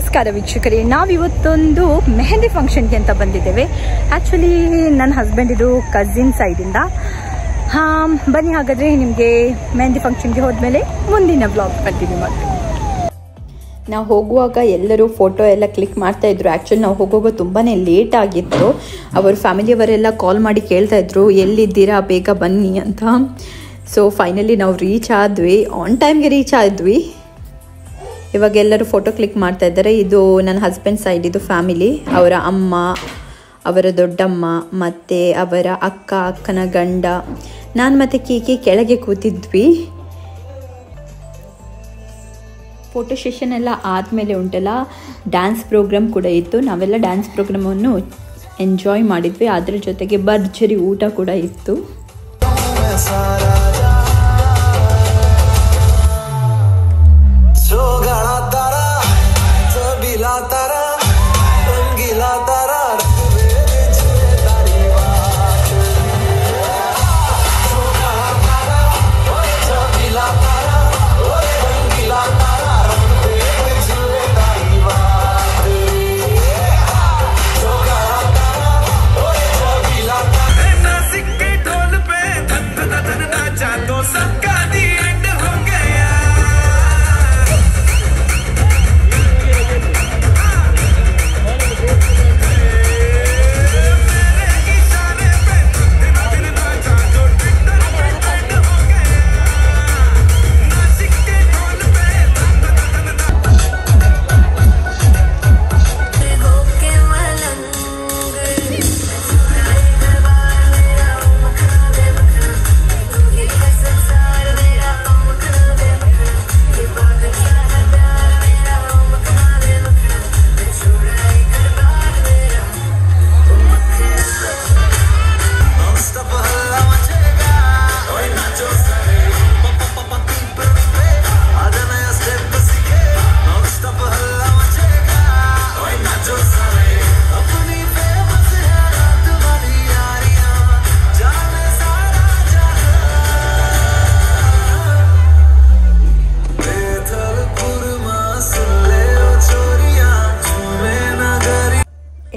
ನಮಸ್ಕಾರ ವೀಕ್ಷಕರೇ, ನಾವಿವತ್ತೊಂದು ಮೆಹಂದಿ ಫಂಕ್ಷನ್ಗೆ ಅಂತ ಬಂದಿದ್ದೇವೆ. ಆ್ಯಕ್ಚುಲಿ ನನ್ನ ಹಸ್ಬೆಂಡಿದು ಕಸಿನ್ ಸೈಡಿಂದ. ಬನ್ನಿ ಹಾಗಾದರೆ ನಿಮಗೆ ಮೆಹಂದಿ ಫಂಕ್ಷನ್ಗೆ ಹೋದ್ಮೇಲೆ ಮುಂದಿನ ಬ್ಲಾಗ್ ಕಂಟಿನ್ಯೂ ಮಾಡ್ತೀವಿ. ನಾವು ಹೋಗುವಾಗ ಎಲ್ಲರೂ ಫೋಟೋ ಎಲ್ಲ ಕ್ಲಿಕ್ ಮಾಡ್ತಾಯಿದ್ರು. ಆ್ಯಕ್ಚುಲಿ ನಾವು ಹೋಗುವಾಗ ತುಂಬಾ ಲೇಟ್ ಆಗಿತ್ತು. ಅವ್ರ ಫ್ಯಾಮಿಲಿಯವರೆಲ್ಲ ಕಾಲ್ ಮಾಡಿ ಕೇಳ್ತಾಯಿದ್ರು ಎಲ್ಲಿದ್ದೀರಾ, ಬೇಗ ಬನ್ನಿ ಅಂತ. ಸೊ ಫೈನಲಿ ನಾವು ರೀಚ್ ಆದ್ವಿ, ಆನ್ ಟೈಮ್ಗೆ ರೀಚ್ ಆದ್ವಿ. ಇವಾಗ ಎಲ್ಲರೂ ಫೋಟೋ ಕ್ಲಿಕ್ ಮಾಡ್ತಾ ಇದ್ದಾರೆ. ಇದು ನನ್ನ ಹಸ್ಬೆಂಡ್ ಸೈಡ್, ಇದು ಫ್ಯಾಮಿಲಿ. ಅವರ ಅಮ್ಮ, ಅವರ ದೊಡ್ಡಮ್ಮ ಮತ್ತು ಅವರ ಅಕ್ಕನ ಗಂಡ, ನಾನು ಮತ್ತು ಕೀಕಿ ಕೆಳಗೆ ಕೂತಿದ್ವಿ. ಫೋಟೋ ಸೆಷನ್ ಎಲ್ಲ ಆದಮೇಲೆ ಉಂಟಲ್ಲ, ಡ್ಯಾನ್ಸ್ ಪ್ರೋಗ್ರಾಮ್ ಕೂಡ ಇತ್ತು. ನಾವೆಲ್ಲ ಡ್ಯಾನ್ಸ್ ಪ್ರೋಗ್ರಾಮನ್ನು ಎಂಜಾಯ್ ಮಾಡಿದ್ವಿ. ಅದರ ಜೊತೆಗೆ ಭರ್ಜರಿ ಊಟ ಕೂಡ ಇತ್ತು.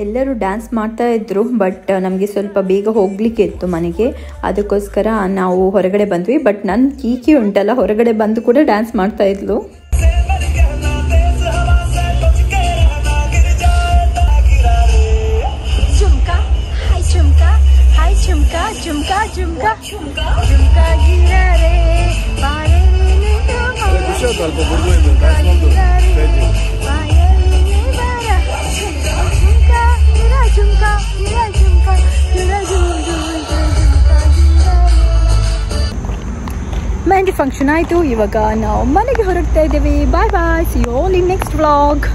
ಎಲ್ಲರೂ ಡ್ಯಾನ್ಸ್ ಮಾಡ್ತಾ ಇದ್ರು, ಬಟ್ ನಮಗೆ ಸ್ವಲ್ಪ ಬೇಗ ಹೋಗಲಿಕ್ಕೆ ಇತ್ತು ಮನೆಗೆ. ಅದಕ್ಕೋಸ್ಕರ ನಾವು ಹೊರಗಡೆ ಬಂದ್ವಿ. ಬಟ್ ನನ್ನ ಕೀಕಿ ಉಂಟಲ್ಲ, ಹೊರಗಡೆ ಬಂದು ಕೂಡ ಡ್ಯಾನ್ಸ್ ಮಾಡ್ತಾ ಇದ್ಲು. ಮೆಹಂದಿ ಫಂಕ್ಷನ್ ಆಯಿತು. ಇವಾಗ ನಾವು ಮನೆಗೆ ಹೊರಡ್ತಾ ಇದ್ದೇವೆ. Bye bye, see you all in next vlog.